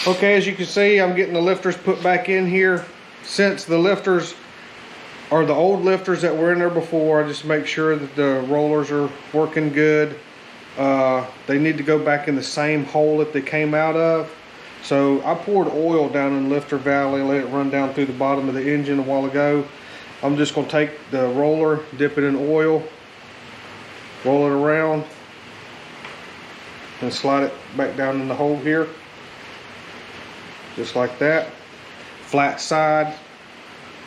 Okay, as you can see, I'm getting the lifters put back in here. Since the lifters are the old lifters that were in there before, I just make sure that the rollers are working good. They need to go back in the same hole that they came out of. So I poured oil down in the lifter valley, let it run down through the bottom of the engine a while ago. I'm just going to take the roller, dip it in oil, roll it around, and slide it back down in the hole here. Just like that. Flat side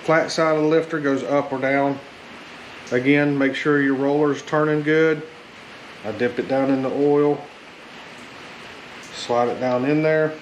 of the lifter goes up or down. Again, make sure your roller's turning good. I dip it down in the oil, slide it down in there.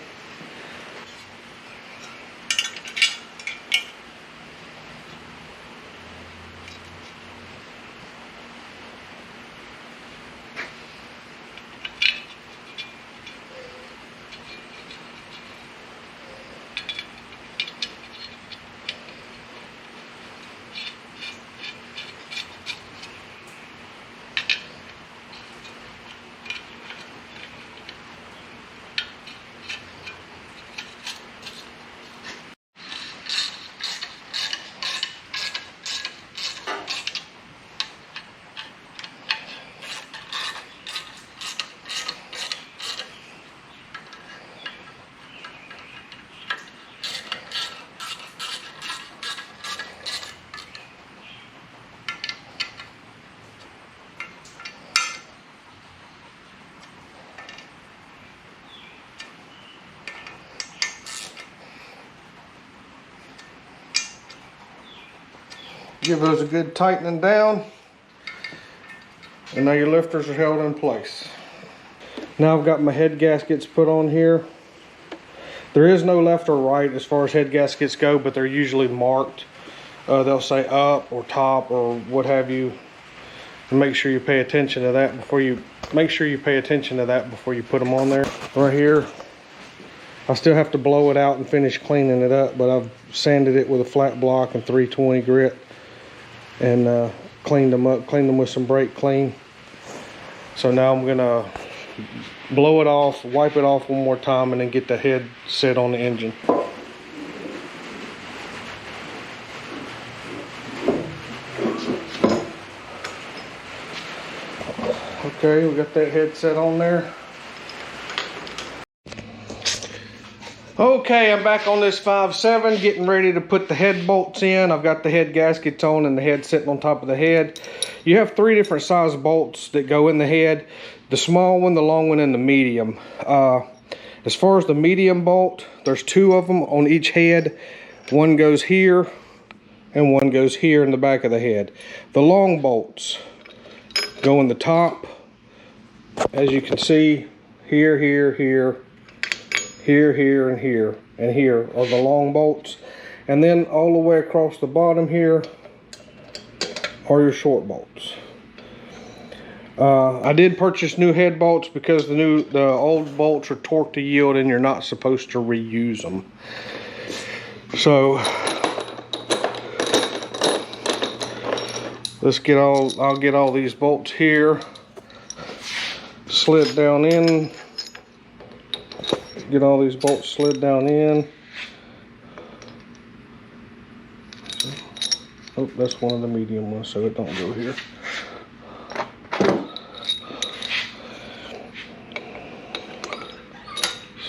Give those a good tightening down, and now your lifters are held in place. Now I've got my head gaskets put on here. There is no left or right as far as head gaskets go, but they're usually marked. They'll say up or top or what have you. And make sure you pay attention to that before you put them on there. Right here, I still have to blow it out and finish cleaning it up, but I've sanded it with a flat block and 320 grit. And cleaned them up, cleaned them with some brake clean. So now I'm gonna blow it off, wipe it off one more time, and then get the head set on the engine. Okay, we got that head set on there. Okay, I'm back on this 5.7, getting ready to put the head bolts in. I've got the head gaskets on and the head sitting on top of the head. You have 3 different size bolts that go in the head. The small one, the long one, and the medium. As far as the medium bolt, there's 2 of them on each head. One goes here and one goes here in the back of the head. The long bolts go in the top. As you can see, here, here, here. Here, here, and here, and here are the long bolts. And then all the way across the bottom here are your short bolts. I did purchase new head bolts because the old bolts are torque to yield and you're not supposed to reuse them. So I'll get all these bolts here slid down in. Get all these bolts slid down in. Oh, that's one of the medium ones, so it don't go here.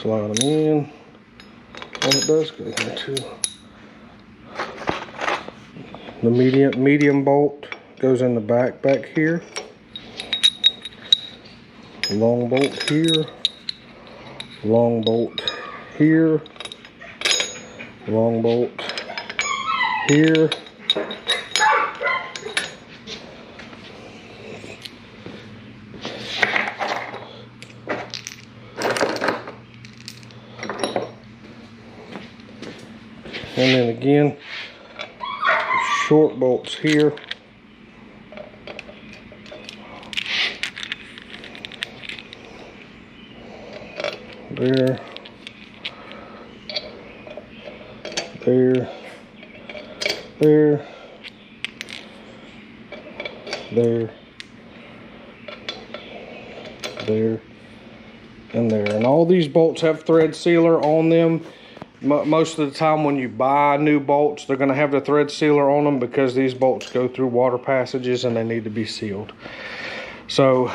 Slide them in. Oh, it does go here too. The medium bolt goes in the back here. Long bolt here. Long bolt here, long bolt here, and then again, short bolts here. There, there, there, there, there, in there. And all these bolts have thread sealer on them. Most of the time when you buy new bolts, they're going to have the thread sealer on them because these bolts go through water passages and they need to be sealed. So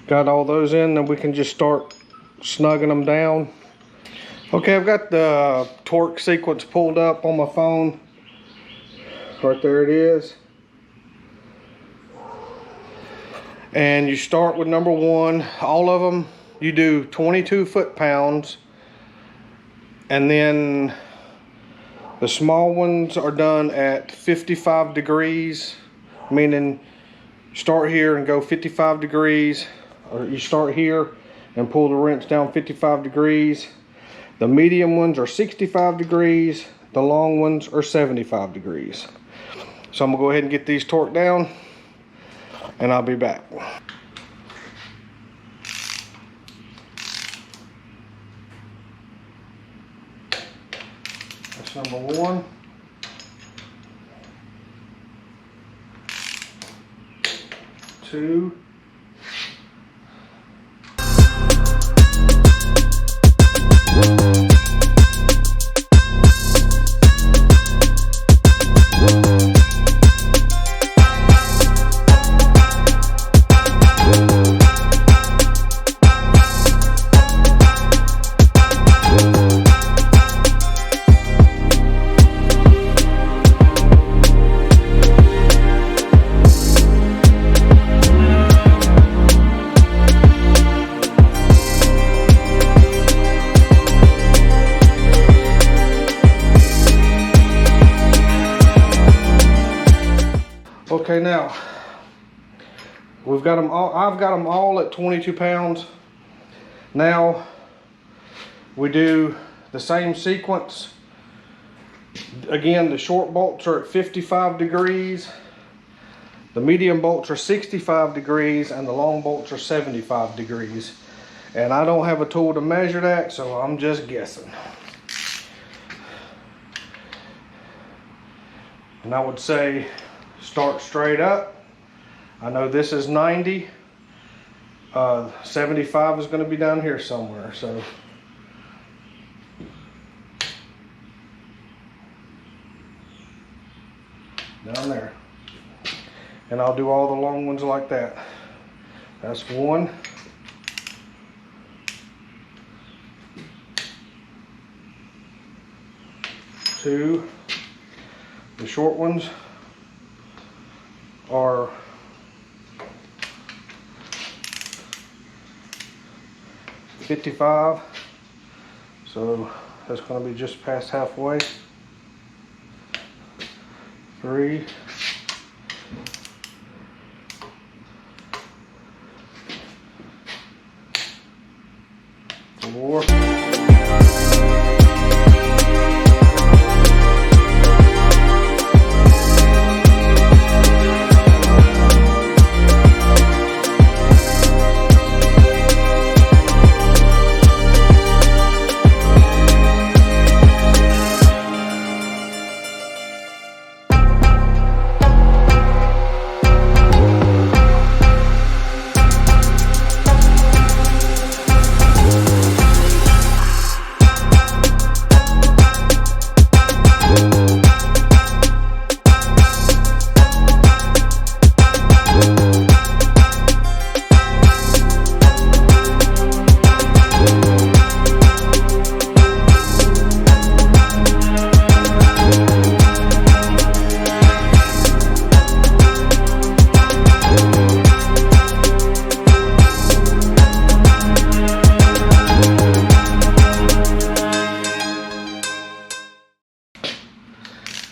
got all those in, and we can just start snugging them down. Okay, I've got the torque sequence pulled up on my phone. Right there it is. And you start with number 1. All of them, you do 22 foot-pounds. And then the small ones are done at 55 degrees, meaning start here and go 55 degrees, or you start here and pull the wrench down 55 degrees. The medium ones are 65 degrees, the long ones are 75 degrees. So I'm gonna go ahead and get these torqued down, and I'll be back. That's number 1. Two. Okay, now we've got them all. I've got them all at 22 pounds. Now we do the same sequence. Again, the short bolts are at 55 degrees, the medium bolts are 65 degrees, and the long bolts are 75 degrees. And I don't have a tool to measure that, so I'm just guessing. And I would say start straight up. I know this is 90. 75 is going to be down here somewhere. So down there. And I'll do all the long ones like that. That's 1. 2. The short ones are 55, so that's going to be just past halfway. 3. 4.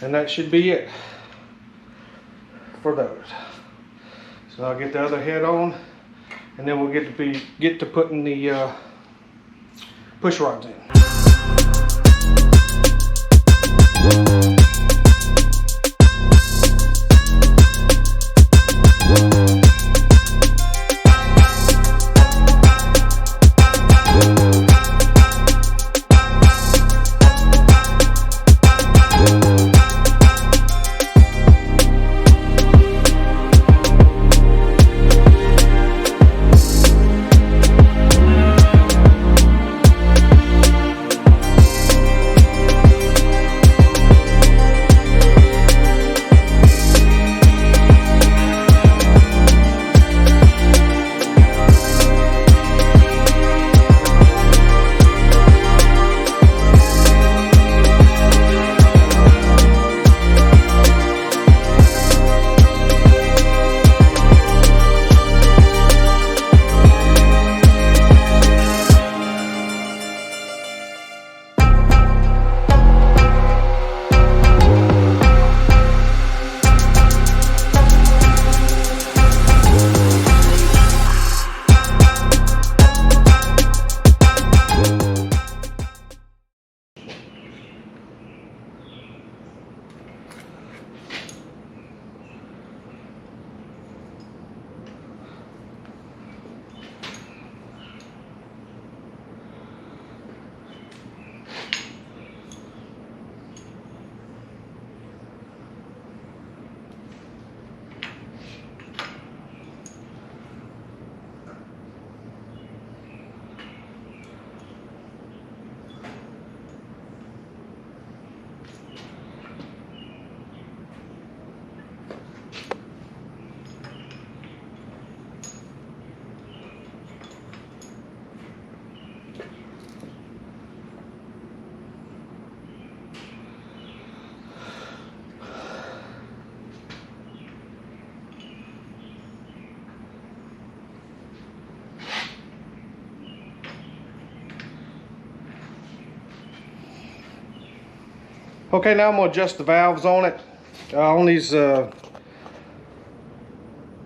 And that should be it for those. So I'll get the other head on, and then we'll get to putting the push rods in. Okay, now I'm going to adjust the valves on it. On these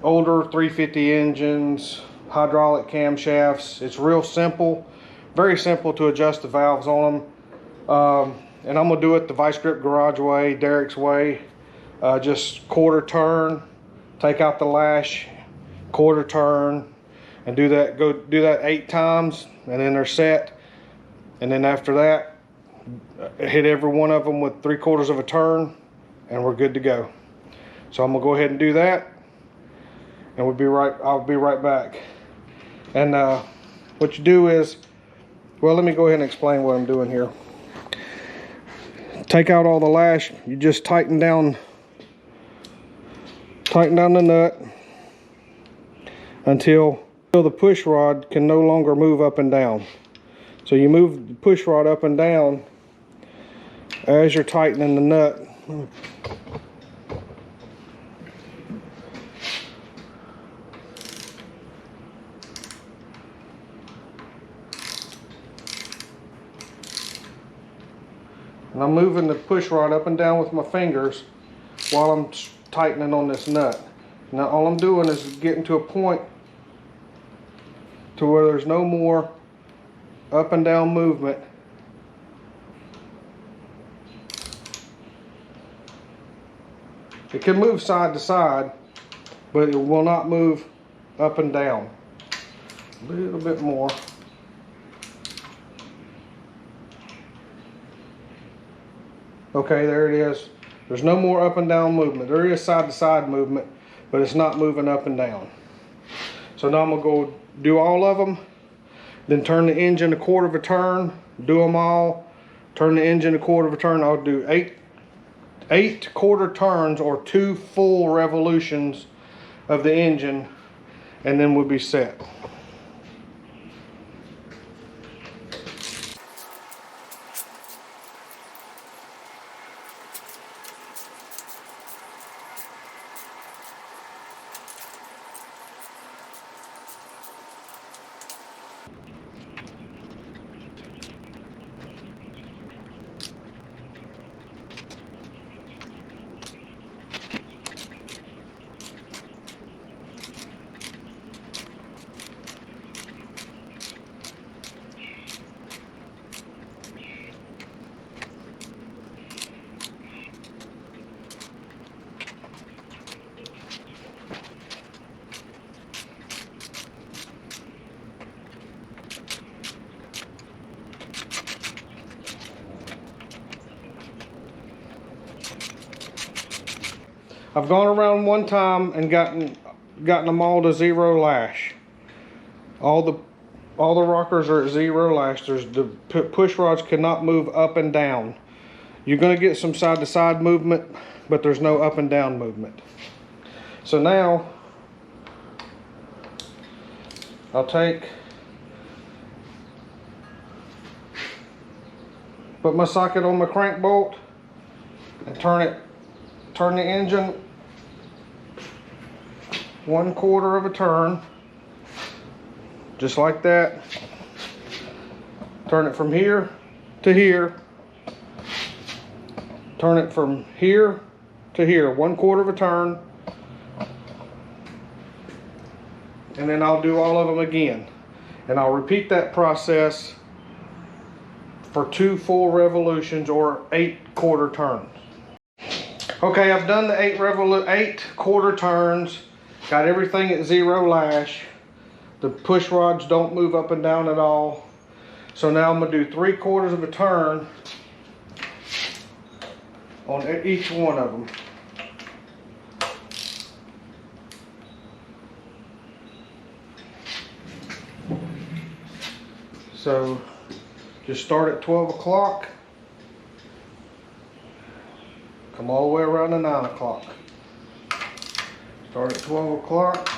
older 350 engines, hydraulic camshafts, it's real simple, very simple to adjust the valves on them. And I'm going to do it the Vice Grip Garage way, Derek's way. Just quarter turn, take out the lash, quarter turn, and do that 8 times, and then they're set. And then after that, hit every one of them with 3/4 of a turn, and we're good to go. So I'm gonna go ahead and do that, and I'll be right back. And what you do is, well, let me go ahead and explain what I'm doing here. Take out all the lash. You just tighten down the nut until the push rod can no longer move up and down. So you move the push rod up and down as you're tightening the nut. And I'm moving the push rod up and down with my fingers while I'm tightening on this nut. Now all I'm doing is getting to a point to where there's no more up and down movement. It can move side to side, but it will not move up and down. A little bit more. Okay, there it is. There's no more up and down movement. There is side to side movement, but it's not moving up and down. So now I'm gonna go do all of them, then turn the engine 1/4 of a turn, do them all, turn the engine 1/4 of a turn. I'll do eight quarter turns or 2 full revolutions of the engine, and then we'll be set. I've gone around one time and gotten them all to 0 lash. All the rockers are at 0 lash. The push rods cannot move up and down. You're going to get some side to side movement, but there's no up and down movement. So now I'll put my socket on my crank bolt and turn the engine 1/4 of a turn, just like that. Turn it from here to here. Turn it from here to here, 1/4 of a turn. And then I'll do all of them again. And I'll repeat that process for 2 full revolutions or 8 quarter turns. Okay, I've done the 8 quarter turns, got everything at 0 lash. The push rods don't move up and down at all. So now I'm gonna do 3/4 of a turn on each one of them. So just start at 12 o'clock. Come all the way around to 9 o'clock. Start at 12 o'clock.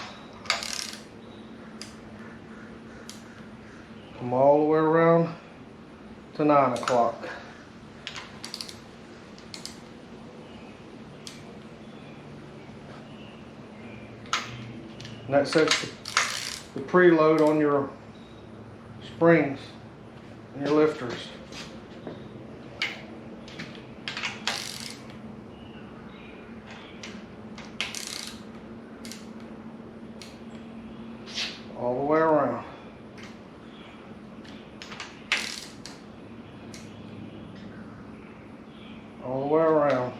Come all the way around to 9 o'clock. And that sets the preload on your springs and your lifters. all the way around.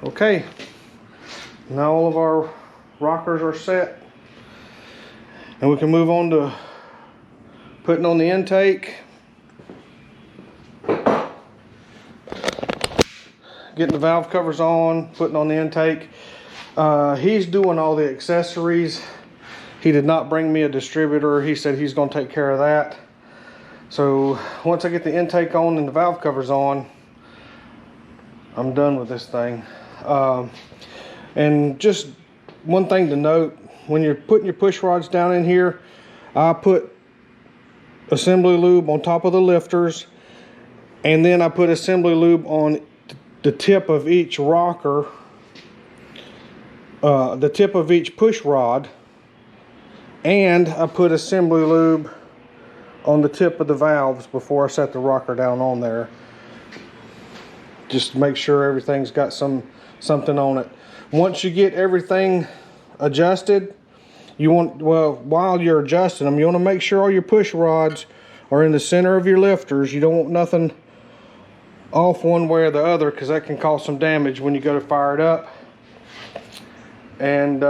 Okay, now all of our rockers are set, and we can move on to putting on the intake, getting the valve covers on, putting on the intake. He's doing all the accessories. He did not bring me a distributor. He said he's going to take care of that. So once I get the intake on and the valve covers on, I'm done with this thing. And just one thing to note, when you're putting your push rods down in here, I put assembly lube on top of the lifters, and then I put assembly lube on the tip of each rocker, the tip of each push rod, and I put assembly lube on the tip of the valves before I set the rocker down on there. Just to make sure everything's got something on it. Once you get everything adjusted, while you're adjusting them, you want to make sure all your push rods are in the center of your lifters. You don't want nothing off one way or the other, because that can cause some damage when you go to fire it up. And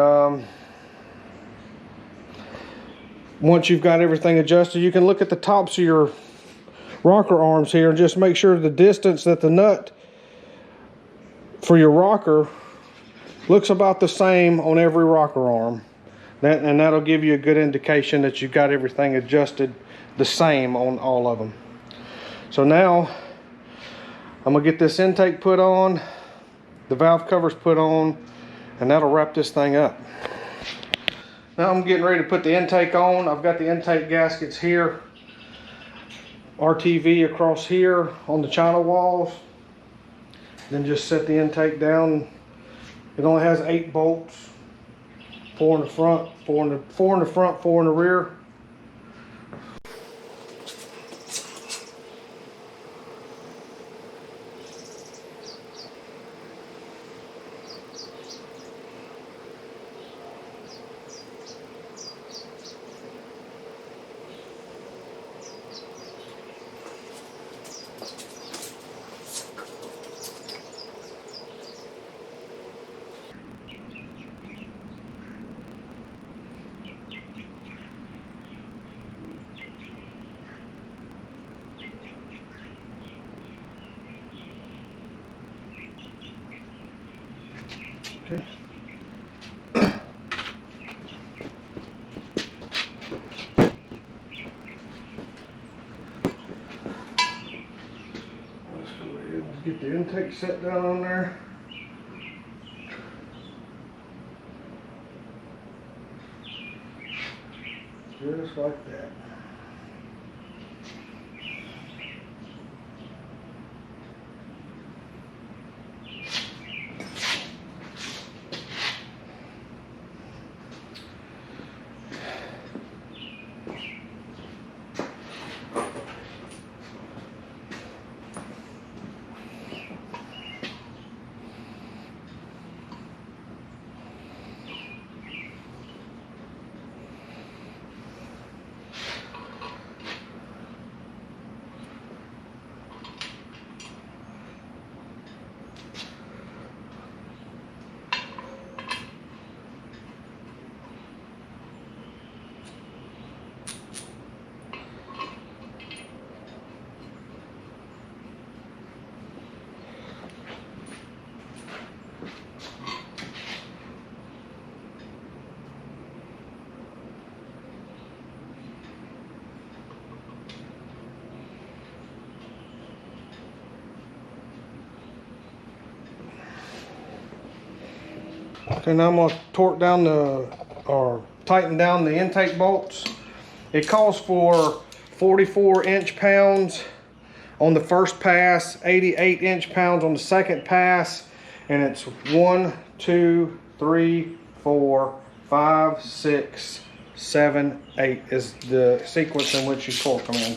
once you've got everything adjusted, you can look at the tops of your rocker arms here and just make sure the distance that the nut for your rocker looks about the same on every rocker arm. That'll give you a good indication that you've got everything adjusted the same on all of them. So now I'm gonna get this intake put on, the valve covers put on, and that'll wrap this thing up. Now I'm getting ready to put the intake on. I've got the intake gaskets here, RTV across here on the china walls. Then just set the intake down. It only has 8 bolts, 4 in the front, 4 in the front, 4 in the rear. Okay. Let's go ahead and get the intake set down on there. Just like that. And I'm gonna torque down or tighten down the intake bolts. It calls for 44 inch-pounds on the first pass, 88 inch-pounds on the second pass, and it's 1, 2, 3, 4, 5, 6, 7, 8 is the sequence in which you torque them in.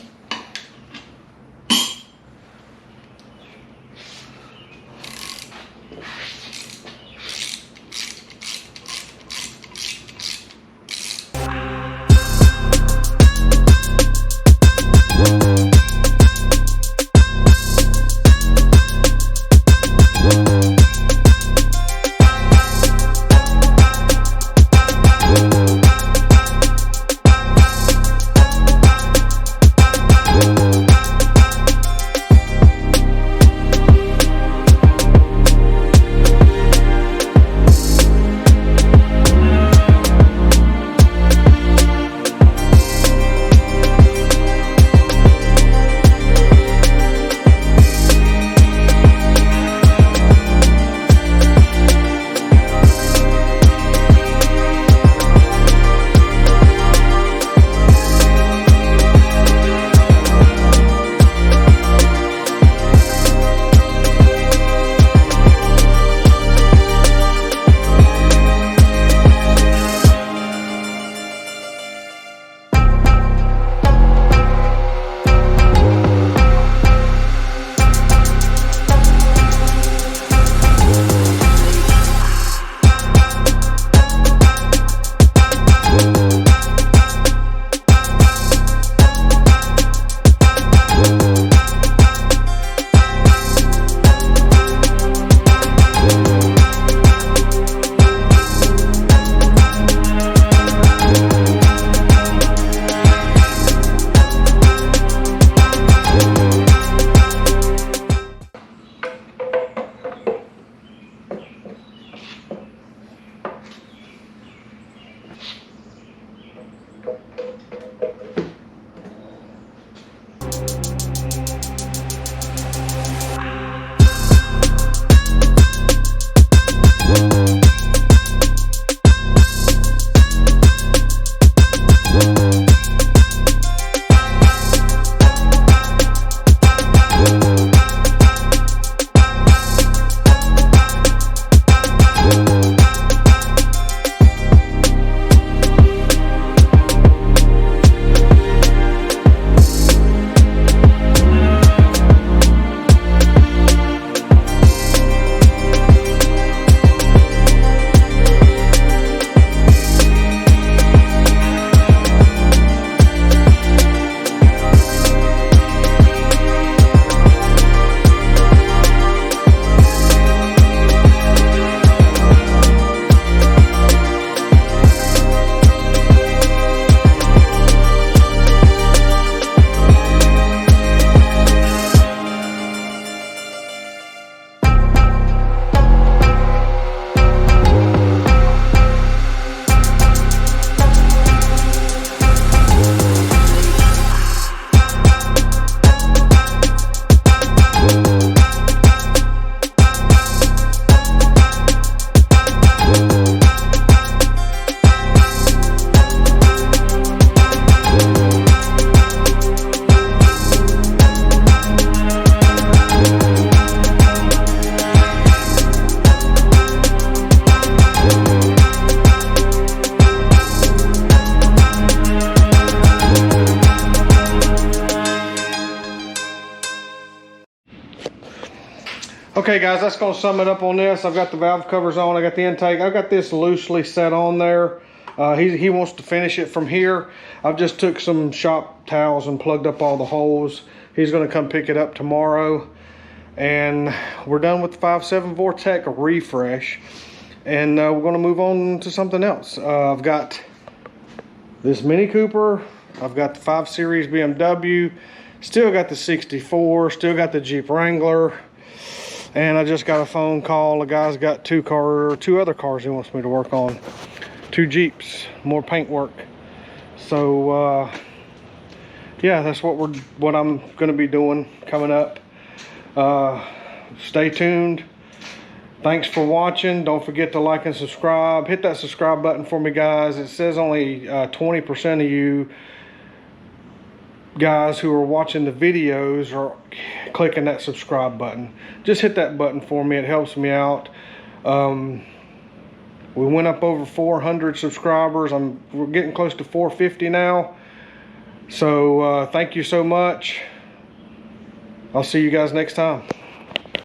Okay guys, that's going to sum it up on this. I've got the valve covers on, I got the intake, I've got this loosely set on there. He wants to finish it from here. I've just took some shop towels and plugged up all the holes. He's going to come pick it up tomorrow. And we're done with the 5.7 vortec refresh. And we're going to move on to something else. I've got this Mini Cooper. I've got the 5 Series BMW. Still got the 64. Still got the Jeep Wrangler. And I just got a phone call. The guy's got two other cars he wants me to work on. 2 Jeeps, more paint work. So yeah, that's what I'm going to be doing coming up. Stay tuned. Thanks for watching. Don't forget to like and subscribe. Hit that subscribe button for me, guys. It says only 20% of you guys who are watching the videos are clicking that subscribe button. Just hit that button for me. It helps me out. We went up over 400 subscribers. We're getting close to 450 now. So thank you so much. I'll see you guys next time.